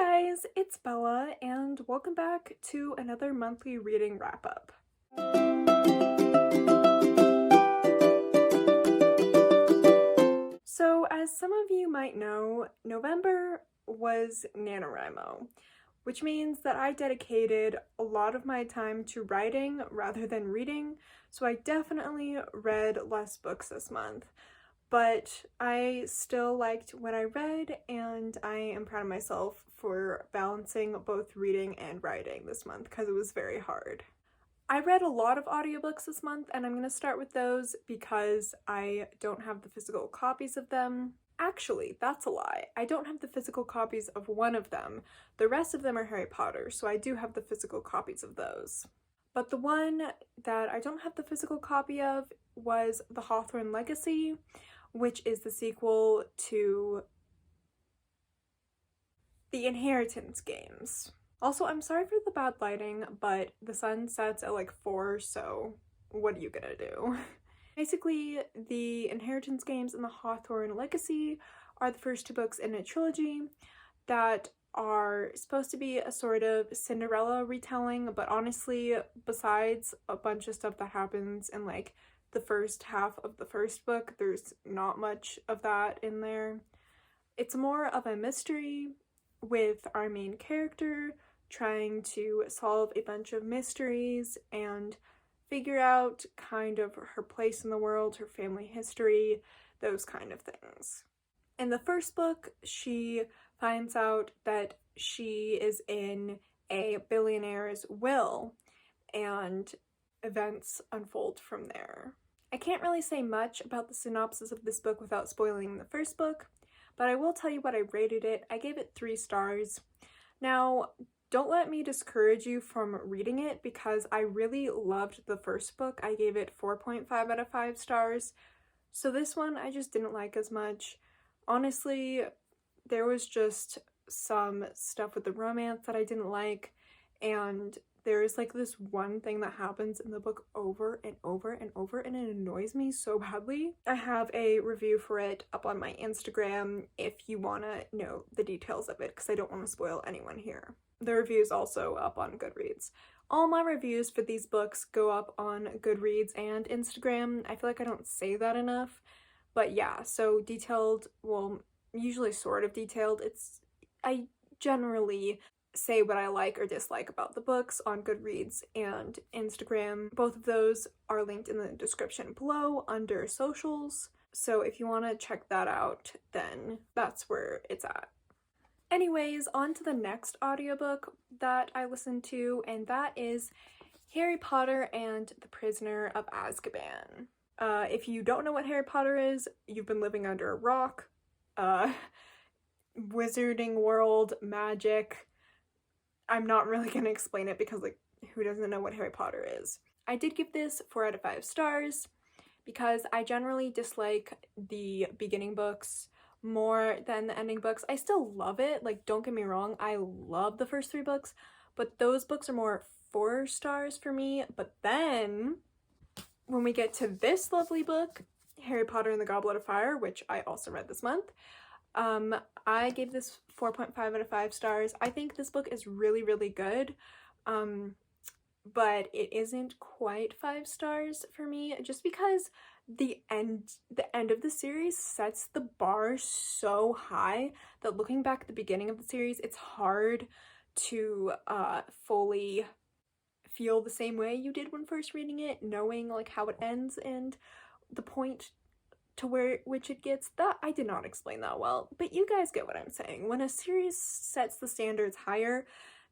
guys, it's Bella, and welcome back to another monthly reading wrap-up. So, as some of you might know, November was NaNoWriMo, which means that I dedicated a lot of my time to writing rather than reading, so I definitely read less books this month. But I still liked what I read, and I am proud of myself for balancing both reading and writing this month because it was very hard. I read a lot of audiobooks this month, and I'm going to start with those because I don't have the physical copies of them. Actually, that's a lie. I don't have the physical copies of one of them. The rest of them are Harry Potter, so I do have the physical copies of those. But the one that I don't have the physical copy of was The Hawthorne Legacy, which is the sequel to The Inheritance games. Also, I'm sorry for the bad lighting, but the sun sets at like 4, so what are you gonna do? Basically, The Inheritance games and The Hawthorne Legacy are the first two books in a trilogy that are supposed to be a sort of Cinderella retelling, but honestly, besides a bunch of stuff that happens in like the first half of the first book, there's not much of that in there. It's more of a mystery with our main character trying to solve a bunch of mysteries and figure out kind of her place in the world, her family history, those kind of things. In the first book, she finds out that she is in a billionaire's will, and events unfold from there. I can't really say much about the synopsis of this book without spoiling the first book, but I will tell you what I rated it. I gave it 3 stars. Now, don't let me discourage you from reading it because I really loved the first book. I gave it 4.5 out of 5 stars. So this one I just didn't like as much. Honestly, there was just some stuff with the romance that I didn't like, and there's like this one thing that happens in the book over and over and over, and it annoys me so badly. I have a review for it up on my Instagram if you want to know the details of it, because I don't want to spoil anyone here. The review is also up on Goodreads. All my reviews for these books go up on Goodreads and Instagram. I feel like I don't say that enough, but yeah, so detailed, well, usually sort of detailed. I generally say what I like or dislike about the books on Goodreads and Instagram. Both of those are linked in the description below under socials, so if you want to check that out, then that's where it's at. Anyways, on to the next audiobook that I listened to, and that is Harry Potter and the Prisoner of Azkaban. If you don't know what Harry Potter is, you've been living under a rock. Wizarding world, magic. I'm not really gonna explain it because, like, who doesn't know what Harry Potter is? I did give this 4 out of 5 stars because I generally dislike the beginning books more than the ending books. I still love it, like, don't get me wrong, I love the first 3 books, but those books are more 4 stars for me. But then when we get to this lovely book, Harry Potter and the Goblet of Fire, which I also read this month, I gave this 4.5 out of 5 stars. I think this book is really, really good, but it isn't quite 5 stars for me just because the end of the series sets the bar so high that looking back at the beginning of the series, it's hard to fully feel the same way you did when first reading it, knowing like how it ends and the point to which it gets. That I did not explain that well, but you guys get what I'm saying. When a series sets the standards higher,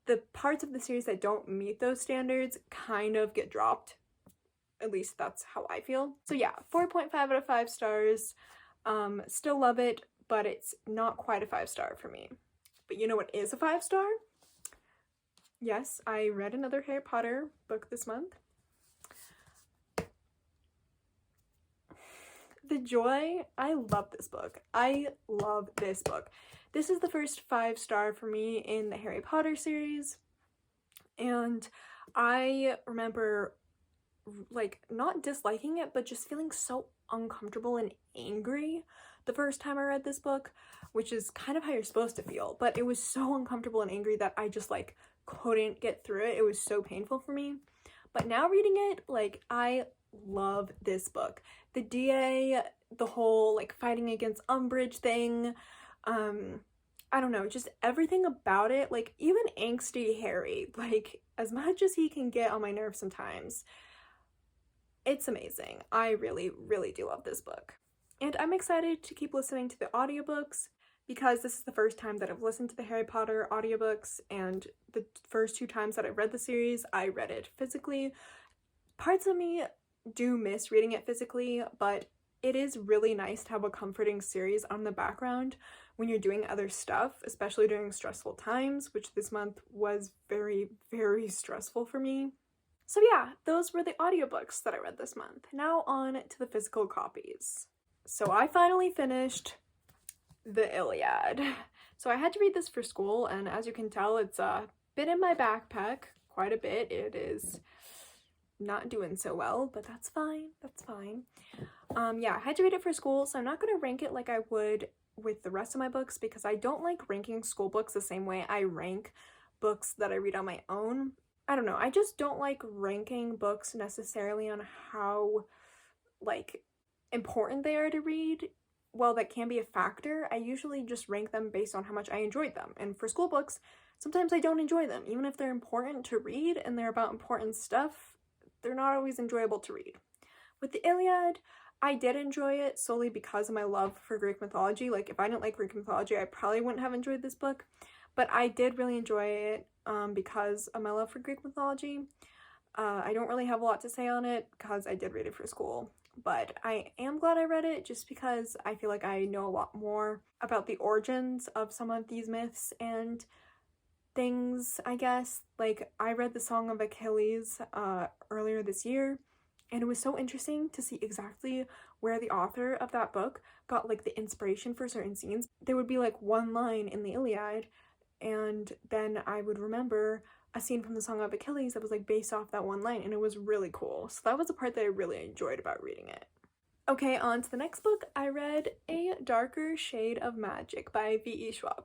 the parts of the series that don't meet those standards kind of get dropped. At least that's how I feel. So yeah, 4.5 out of 5 stars. Still love it, but it's not quite a 5-star for me. But you know what is a 5-star? Yes, I read another Harry Potter book this month. The Joy, I love this book. I love this book. This is the first 5-star for me in the Harry Potter series, and I remember like not disliking it, but just feeling so uncomfortable and angry the first time I read this book, which is kind of how you're supposed to feel, but it was so uncomfortable and angry that I just like couldn't get through it. It was so painful for me. But now reading it, like, I love this book. The DA, the whole like fighting against Umbridge thing, I don't know, just everything about it, like even angsty Harry, like as much as he can get on my nerves sometimes, it's amazing. I really, really do love this book. And I'm excited to keep listening to the audiobooks because this is the first time that I've listened to the Harry Potter audiobooks, and the first 2 times that I read the series, I read it physically. Parts of me do miss reading it physically, but it is really nice to have a comforting series on the background when you're doing other stuff, especially during stressful times, which this month was very, very stressful for me. So yeah, those were the audiobooks that I read this month. Now on to the physical copies. So I finally finished the Iliad. So I had to read this for school, and as you can tell, it's been in my backpack quite a bit. It is not doing so well, but that's fine. That's fine. Yeah, I had to read it for school, so I'm not going to rank it like I would with the rest of my books because I don't like ranking school books the same way I rank books that I read on my own. I don't know, I just don't like ranking books necessarily on how, like, important they are to read. While that can be a factor, I usually just rank them based on how much I enjoyed them. And for school books, sometimes I don't enjoy them. Even if they're important to read and they're about important stuff, they're not always enjoyable to read. With the Iliad, I did enjoy it solely because of my love for Greek mythology. Like, if I didn't like Greek mythology, I probably wouldn't have enjoyed this book. But I did really enjoy it because of my love for Greek mythology. I don't really have a lot to say on it because I did read it for school. But I am glad I read it just because I feel like I know a lot more about the origins of some of these myths and things, I guess. Like, I read the Song of Achilles earlier this year, and it was so interesting to see exactly where the author of that book got like the inspiration for certain scenes. There would be like one line in the Iliad, and then I would remember a scene from the Song of Achilles that was like based off that one line, and it was really cool. So that was the part that I really enjoyed about reading it. Okay, on to the next book. I read A Darker Shade of Magic by V.E. Schwab.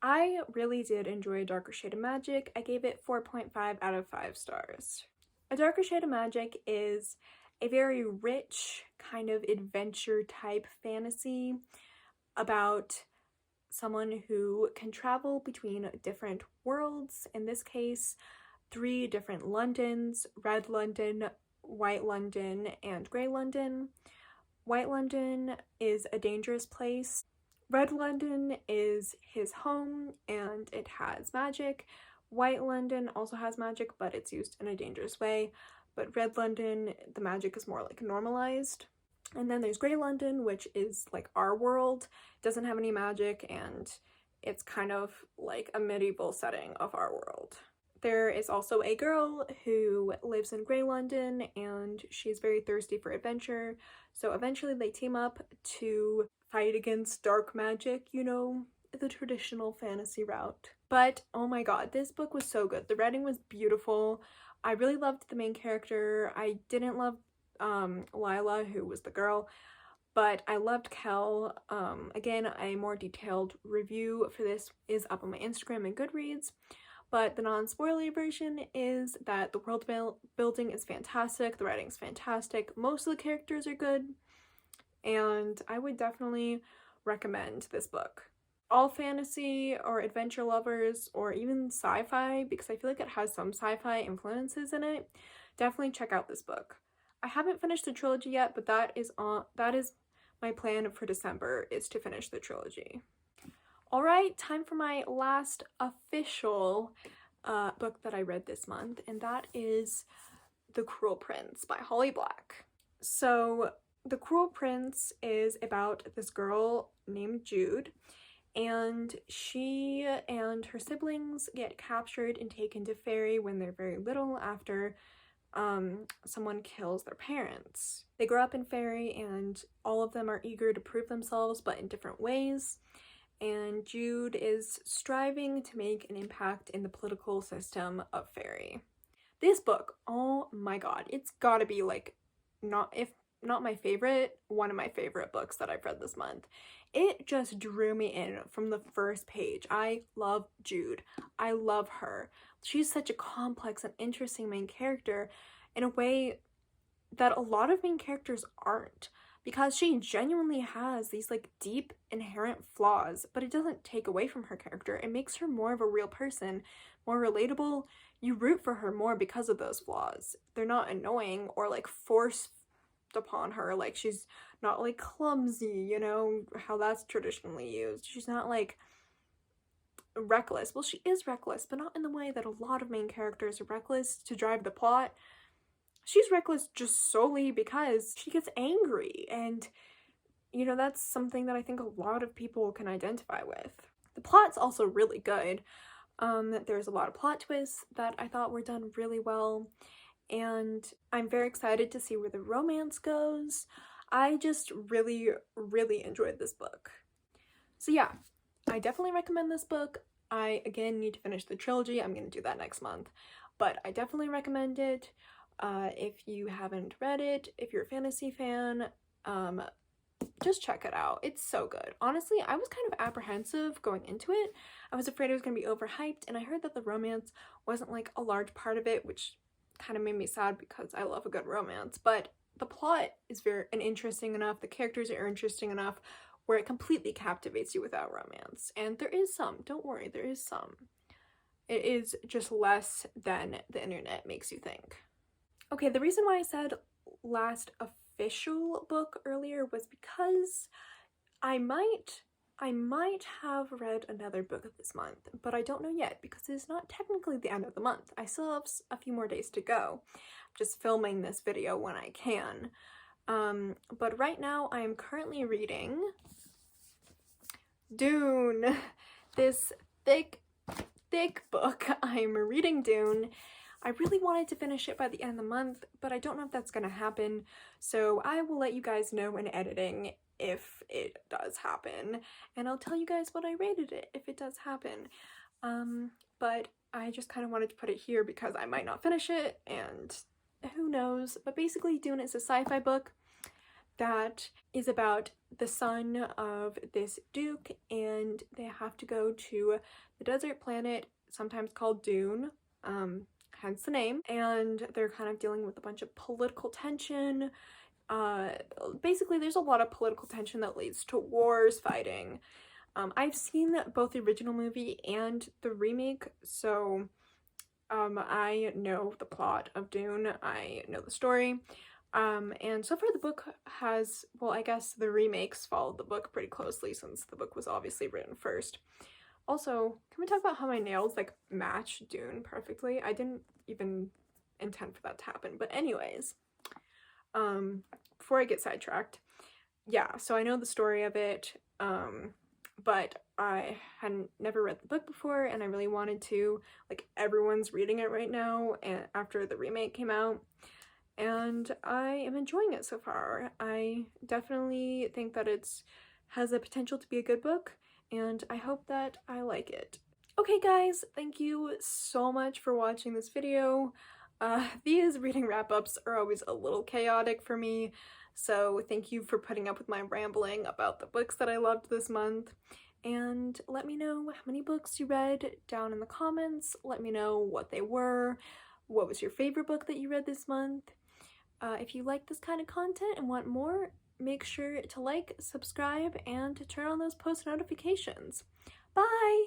I really did enjoy A Darker Shade of Magic. I gave it 4.5 out of 5 stars. A Darker Shade of Magic is a very rich kind of adventure type fantasy about someone who can travel between different worlds. In this case, 3 different Londons: Red London, White London, and Grey London. White London is a dangerous place. Red London is his home and it has magic. White London also has magic, but it's used in a dangerous way. But Red London, the magic is more like normalized. And then there's Grey London, which is like our world, doesn't have any magic, and it's kind of like a medieval setting of our world. There is also a girl who lives in Grey London, and she's very thirsty for adventure. So eventually they team up to fight against dark magic, you know, the traditional fantasy route. But oh my god, this book was so good. The writing was beautiful. I really loved the main character. I didn't love Lila, who was the girl, but I loved Kel. Again, a more detailed review for this is up on my Instagram and Goodreads, but the non-spoiler version is that the world building is fantastic, the writing is fantastic, most of the characters are good, and I would definitely recommend this book. All fantasy or adventure lovers, or even sci-fi, because I feel like it has some sci-fi influences in it, definitely check out this book. I haven't finished the trilogy yet, but that is my plan for December, is to finish the trilogy. Alright, time for my last official book that I read this month, and that is The Cruel Prince by Holly Black. So, The Cruel Prince is about this girl named Jude, and she and her siblings get captured and taken to Fairy when they're very little after someone kills their parents. They grow up in Fairy and all of them are eager to prove themselves, but in different ways. And Jude is striving to make an impact in the political system of Fairy. This book, oh my god, it's gotta be like, not, if not my favorite, one of my favorite books that I've read this month. It just drew me in from the first page. I love Jude. I love her. She's such a complex and interesting main character in a way that a lot of main characters aren't, because she genuinely has these like deep inherent flaws, but it doesn't take away from her character. It makes her more of a real person, more relatable. You root for her more because of those flaws. They're not annoying or like forced upon her. Like, she's not like clumsy, you know, how that's traditionally used. She's not like reckless. Well, she is reckless, but not in the way that a lot of main characters are reckless to drive the plot. She's reckless just solely because she gets angry, and you know, that's something that I think a lot of people can identify with. The plot's also really good. There's a lot of plot twists that I thought were done really well, and I'm very excited to see where the romance goes. I just really, really enjoyed this book. So yeah, I definitely recommend this book. I, again, need to finish the trilogy. I'm going to do that next month, but I definitely recommend it. If you haven't read it, if you're a fantasy fan, just check it out. It's so good. Honestly, I was kind of apprehensive going into it. I was afraid it was going to be overhyped, and I heard that the romance wasn't like a large part of it, which kind of made me sad because I love a good romance, but the plot is very interesting enough, the characters are interesting enough where it completely captivates you without romance. And there is some, don't worry, there is some. It is just less than the internet makes you think. Okay, the reason why I said last official book earlier was because I might have read another book this month, but I don't know yet because it's not technically the end of the month. I still have a few more days to go. I'm just filming this video when I can. But right now I am currently reading Dune, this thick book. I'm reading Dune. I really wanted to finish it by the end of the month, but I don't know if that's gonna happen, so I will let you guys know in editing if it does happen, and I'll tell you guys what I rated it if it does happen. But I just kind of wanted to put it here because I might not finish it, and who knows. But basically, Dune is a sci-fi book that is about the son of this duke, and they have to go to the desert planet, sometimes called Dune, hence the name, and they're kind of dealing with a bunch of political tension. Basically, there's a lot of political tension that leads to wars, fighting. I've seen both the original movie and the remake, so I know the plot of Dune, I know the story. And so far the book has, well, I guess the remakes followed the book pretty closely since the book was obviously written first. Also, can we talk about how my nails like match Dune perfectly? I didn't even intend for that to happen, but anyways, before I get sidetracked, yeah, so I know the story of it, but I hadn't never read the book before, and I really wanted to. Like, everyone's reading it right now, and after the remake came out, and I am enjoying it so far. I definitely think that it's has the potential to be a good book, and I hope that I like it. Okay guys, thank you so much for watching this video. These reading wrap-ups are always a little chaotic for me, so thank you for putting up with my rambling about the books that I loved this month. And let me know how many books you read down in the comments. Let me know what they were. What was your favorite book that you read this month? If you like this kind of content and want more, make sure to like, subscribe, and to turn on those post notifications. Bye!